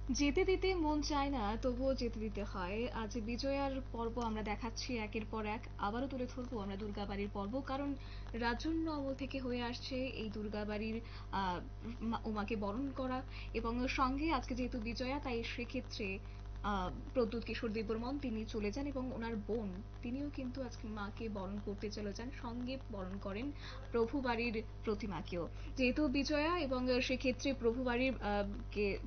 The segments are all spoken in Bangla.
যেতে দিতে মন চায় না, তবুও যেতে দিতে হয়। আজ বিজয়ার পর্ব আমরা দেখাচ্ছি একের পর এক। আবারও তুলে ধরবো আমরা দুর্গাবাড়ির পর্ব, কারণ রাজন্য আমল থেকে হয়ে আসছে এই দুর্গাবাড়ির উমাকে বরণ করা। এবং সঙ্গে আজকে যেহেতু বিজয়া, তাই সেক্ষেত্রে প্রদ্যুৎ কিশোর দেববর্মন তিনি চলে যান এবং ওনার বোন তিনিও কিন্তু আজকে মাকে বরণ করতে চলে যান, সঙ্গে বরণ করেন প্রভুবাড়ির প্রতিমাকেও। যেহেতু বিজয়া এবং সেক্ষেত্রে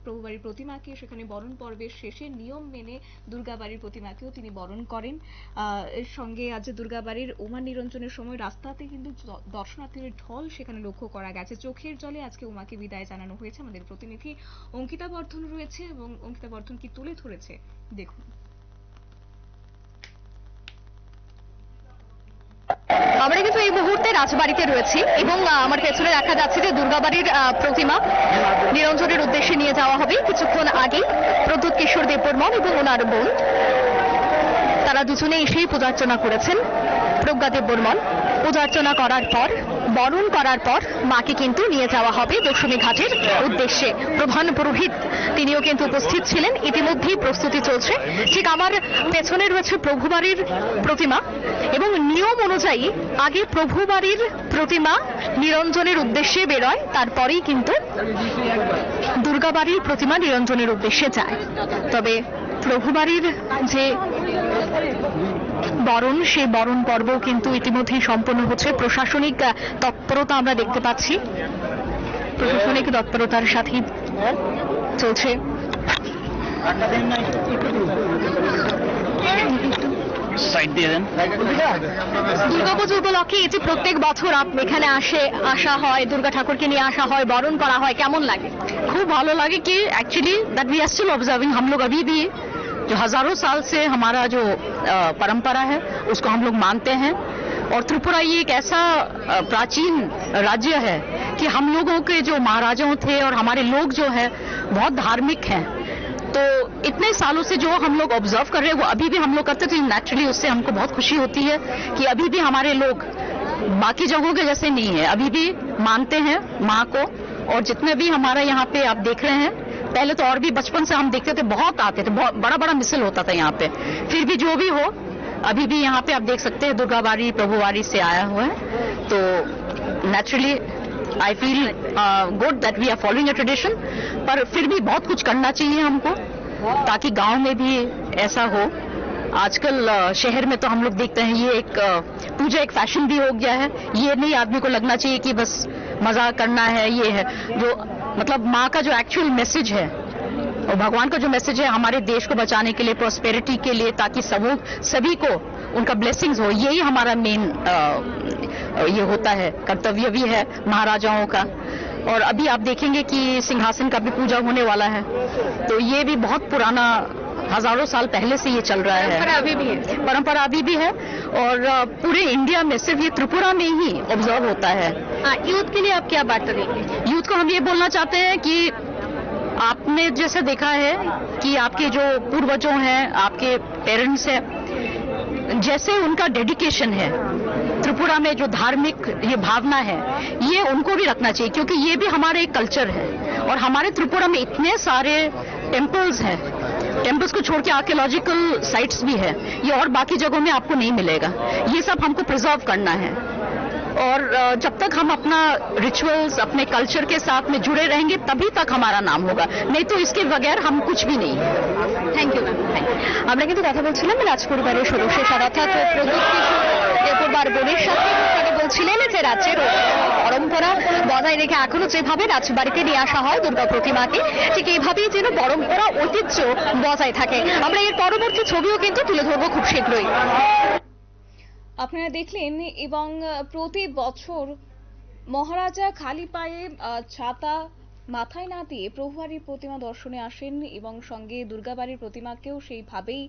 প্রভুবাড়ির প্রতিমাকে সেখানে বরণ পর্বের শেষে নিয়ম মেনে দুর্গাবাড়ির প্রতিমাকেও তিনি বরণ করেন। এর সঙ্গে আজ দুর্গাবাড়ির উমা নিরঞ্জনের সময় রাস্তাতে কিন্তু দর্শনার্থীদের ঢল সেখানে লক্ষ্য করা গেছে। চোখের জলে আজকে উমাকে বিদায় জানানো হয়েছে। আমাদের প্রতিনিধি অঙ্কিতা বর্ধন রয়েছে এবং অঙ্কিতা বর্ধন কি তুলে ধরেছে দেখুন। আমরা কিন্তু এই মুহূর্তে রাজবাড়িতে রয়েছি এবং আমার পেছনে দেখা যাচ্ছে যে দুর্গাবাড়ির প্রতিমা নিরঞ্জনের উদ্দেশ্যে নিয়ে যাওয়া হবে। কিছুক্ষণ আগেই প্রদ্যুৎ কিশোর দেববর্মন এবং ওনার বোন তারা দুজনে এসেই পূজার্চনা করেছেন। প্রজ্ঞা দেববর্মন পূজার্চনা করার পর বরণ করার পর মাকে কিন্তু নিয়ে যাওয়া হবে দশমী ঘাটের উদ্দেশ্যে। প্রধান পুরোহিত তিনিও কিন্তু উপস্থিত ছিলেন। ইতিমধ্যেই প্রস্তুতি চলছে। ঠিক আমার পেছনে রয়েছে প্রভুবাড়ির প্রতিমা এবং নিয়ম অনুযায়ী আগে প্রভুবাড়ির প্রতিমা নিরঞ্জনের উদ্দেশ্যে বেরোয়, তারপরেই কিন্তু দুর্গাবাড়ির প্রতিমা নিরঞ্জনের উদ্দেশ্যে যায়। তবে প্রভুবাড়ির যে বরণ, সেই বরণ পর্ব কিন্তু ইতিমধ্যেই সম্পন্ন হচ্ছে। প্রশাসনিক তৎপরতা আমরা দেখতে পাচ্ছি, প্রশাসনিক তৎপরতার সাথেই চলছে। দুর্গাপুজো উপলক্ষে এই যে প্রত্যেক বছর এখানে আসা হয়, দুর্গা ঠাকুরকে নিয়ে আসা হয়, বরণ করা হয়, কেমন লাগে? खूब ভালো লাগে कि actually that we are still observing. हम लोग अभी भी जो हजारों साल से हमारा जो परंपरा है उसको हम लोग मानते हैं। और त्रिपुरा ये एक ऐसा प्राचीन राज्य है कि हम लोगों के जो महाराजाओं थे और हमारे लोग जो है बहुत धार्मिक हैं। तो इतने सालों से जो हम लोग ऑब्जर्व कर रहे हैं वो अभी भी हम लोग करते, तो नेचुरली उससे हमको बहुत खुशी होती है कि अभी भी हमारे लोग बाकी जगहों के जैसे नहीं है, अभी भी मानते हैं माँ को। और जितने भी हमारा यहाँ पे आप देख रहे हैं, पहले तो और भी बचपन से हम देखते थे, बहुत आते थे, बहुत बड़ा बड़ा मिसल होता था यहाँ पे। फिर भी जो भी हो, अभी भी यहाँ पे आप देख सकते हैं दुर्गाबाड़ी प्रभुबाड़ी से आया हुआ है। तो naturally I feel good that we are following a tradition. पर फिर भी बहुत कुछ करना चाहिए हमको ताकि गांव में भी ऐसा हो। आजकल शहर में तो हम लोग देखते हैं ये एक पूजा एक फैशन भी हो गया है। ये नहीं आदमी को लगना चाहिए कि बस मजाक करना है। ये है जो मतलब माँ का जो एक्चुअल मैसेज है और भगवान का जो मैसेज है हमारे देश को बचाने के लिए, प्रॉस्पेरिटी के लिए, ताकि सभी को उनका ब्लेसिंग्स हो, यही हमारा मेन ये होता है, कर्तव्य भी है महाराजाओं का। और अभी आप देखेंगे कि सिंहासन का भी पूजा होने वाला है। तो ये भी बहुत पुराना, हजारों साल पहले से ये चल रहा है, परंपरा अभी भी है। और पूरे इंडिया में सिर्फ ये त्रिपुरा में ही ऑब्जर्व होता है। यूथ के लिए आप क्या बात करेंगे? यूथ को हम ये बोलना चाहते हैं कि आपने जैसे देखा है कि आपके जो पूर्वजों हैं, आपके पेरेंट्स हैं, जैसे उनका डेडिकेशन है त्रिपुरा में, जो धार्मिक ये भावना है, ये उनको भी रखना चाहिए, क्योंकि ये भी हमारा एक कल्चर है। और हमारे त्रिपुरा में इतने सारे टेम्पल्स हैं, टेम्पल्स को छोड़ के आर्कियोलॉजिकल साइट्स भी है, ये और बाकी जगहों में आपको नहीं मिलेगा। ये सब हमको प्रिजर्व करना है। और जब तक हम अपना रिचुअल्स, अपने कल्चर के साथ में जुड़े रहेंगे, तभी तक हमारा नाम होगा, नहीं तो इसके बगैर हम कुछ भी नहीं। Thank you ma'am. আমরা কিন্তু কথা বলছিলাম রাজপরিবারের সদস্যের সাথে, অর্থাৎ প্রদ্যুৎ কিশোর দেববর্মন বোনের সাথে। তারা বলছিলেন যে রাজ্যের পরম্পরা বজায় রেখে এখনো যেভাবে রাজবাড়িতে নিয়ে আসা হয় দুর্গা প্রতিমাকে, ঠিক এইভাবেই যেন পরম্পরা ঐতিহ্য বজায় থাকে। আমরা এর পরবর্তী ছবিও কিন্তু তুলে ধরবো খুব শীঘ্রই। আপনারা দেখলেন। এবং প্রতি বছর মহারাজা খালি পায়ে ছাতা মাথায় না দিয়ে প্রভুবাড়ির প্রতিমা দর্শনে আসেন এবং সঙ্গে দুর্গাবাড়ির প্রতিমাকেও সেইভাবেই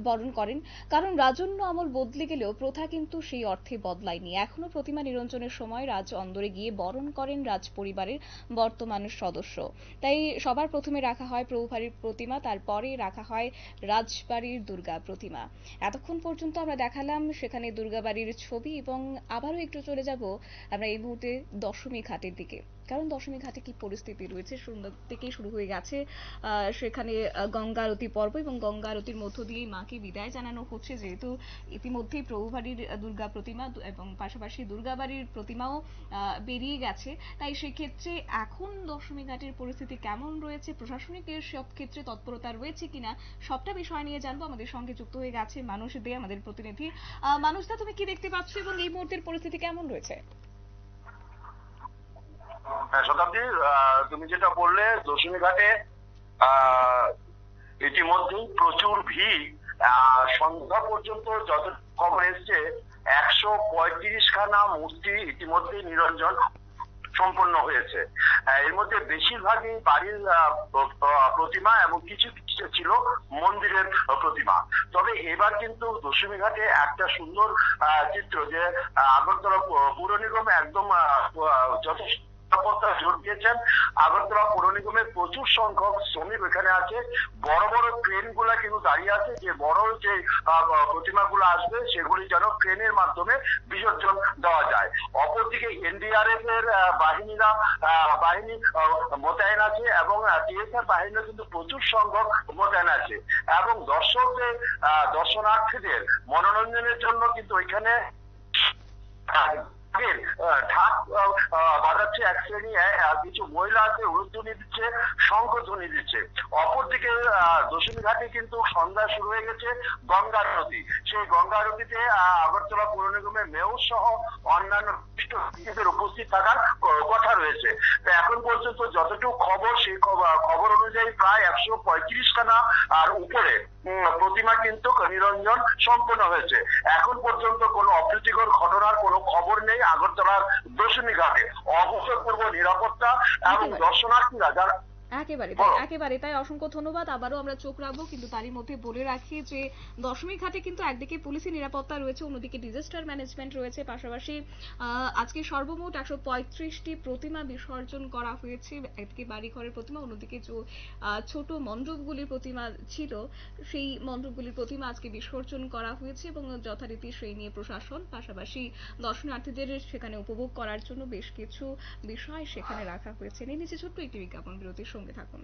বরণ করেন। কারণ রাজন্য আমল বদলে গেলেও প্রথা কিন্তু সেই অর্থে বদলায়নি। এখনো প্রতিমা নিরঞ্জনের সময় রাজ অন্দরে গিয়ে বরণ করেন রাজ পরিবারের বর্তমান সদস্য। তাই সবার প্রথমে রাখা হয় প্রভুবাড়ির প্রতিমা, তারপরে রাখা হয় রাজবাড়ির দুর্গা প্রতিমা। এতক্ষণ পর্যন্ত আমরা দেখালাম সেখানে দুর্গাবাড়ির ছবি এবং আবারও একটু চলে যাব আমরা এই মুহূর্তে দশমী ঘাটের দিকে। কারণ দশমী ঘাটে কি পরিস্থিতি রয়েছে সন্ধ্যা থেকেই শুরু হয়ে গেছে সেখানে গঙ্গা আরতি পর্ব, এবং গঙ্গা আরতির মধ্য দিয়েই মাকে বিদায় জানানো হচ্ছে, যেহেতু ইতিমধ্যেই প্রভুবাড়ির দুর্গা প্রতিমা এবং পাশাপাশি দুর্গাবাড়ির প্রতিমাও বেরিয়ে গেছে। তাই সেক্ষেত্রে এখন দশমী ঘাটের পরিস্থিতি কেমন রয়েছে, প্রশাসনিক সব ক্ষেত্রে তৎপরতা রয়েছে কিনা, সবটা বিষয় নিয়ে জানবো। আমাদের সঙ্গে যুক্ত হয়ে গেছে মানুষ দে, আমাদের প্রতিনিধি। মানুষদা, তুমি কি দেখতে পাচ্ছ এবং এই মুহূর্তের পরিস্থিতি কেমন রয়েছে? হ্যাঁ শতাব্দী, তুমি যেটা বললে দশমী ঘাটে ইতিমধ্যেই প্রচুর ভিড়। সন্ধ্যা পর্যন্ত যত খবর এসছে 135খানা মূর্তি ইতিমধ্যেই নিরঞ্জন সম্পন্ন হয়েছে। এর মধ্যে বেশিরভাগই বাড়ির প্রতিমা এবং কিছু কিছু ছিল মন্দিরের প্রতিমা। তবে এবার কিন্তু দশমী ঘাটে একটা সুন্দর চিত্র যে আগরতলা পৌর নিগম একদম যথেষ্ট নিরাপত্তা জোর দিয়েছেন। আগরতলা পৌর নিগমের প্রচুর সংখ্যক শ্রমিক এখানে আছে। বড় বড় ক্রেন গুলা কিন্তু দাঁড়িয়ে আছে, যে বড় যে প্রতিমাগুলো আসবে সেগুলি যেন ক্রেনের মাধ্যমে বিসর্জন দেওয়া যায়। অপরদিকে এনডিআরএফ এর বাহিনী মোতায়েন আছে এবং টিএসআর বাহিনীও কিন্তু প্রচুর সংখ্যক মোতায়েন আছে, এবং দর্শনার্থীদের মনোরঞ্জনের জন্য কিন্তু এখানে ঢাক বাজাচ্ছে এক শ্রেণী, কিছু মহিলা আছে উলুধ্বনি দিচ্ছে, শঙ্খধ্বনি দিচ্ছে। অপরদিকে দশমী ঘাটে কিন্তু সন্ধ্যা শুরু হয়ে গেছে গঙ্গা আরতি। সেই গঙ্গা আরতিতে আগরতলা পৌর নিগমের মেয়র সহ অন্যান্য উপস্থিত থাকার কথা রয়েছে। তো এখন পর্যন্ত যতটুকু খবর, সেই খবর অনুযায়ী প্রায় 135খানা আর উপরে প্রতিমা কিন্তু নিরঞ্জন সম্পন্ন হয়েছে। এখন পর্যন্ত কোনো অপ্রীতিকর ঘটনার কোনো খবর নেই আগরতলার দশমী ঘাটে। অভূতপূর্ব নিরাপত্তা এবং দর্শনার্থীরা যারা একেবারে তাই। অসংখ্য ধন্যবাদ। আবারও আমরা চোখ রাখবো, কিন্তু তারই মধ্যে বলে রাখি যে দশমী ঘাটে কিন্তু একদিকে পুলিশি নিরাপত্তা রয়েছে, অন্যদিকে ডিজাস্টার ম্যানেজমেন্ট রয়েছে। পাশাপাশি আজকে সর্বমোট 135টি প্রতিমা বিসর্জন করা হয়েছে। একদিকে বাড়িঘরের প্রতিমা, অন্যদিকে যে ছোট মণ্ডপগুলির প্রতিমা ছিল সেই মণ্ডপগুলির প্রতিমা আজকে বিসর্জন করা হয়েছে, এবং যথারীতি সেই নিয়ে প্রশাসন পাশাপাশি দর্শনার্থীদের সেখানে উপভোগ করার জন্য বেশ কিছু বিষয় সেখানে রাখা হয়েছে। নিচে ছোট্ট একটি বিজ্ঞাপন বিরতির সঙ্গে থাকুন।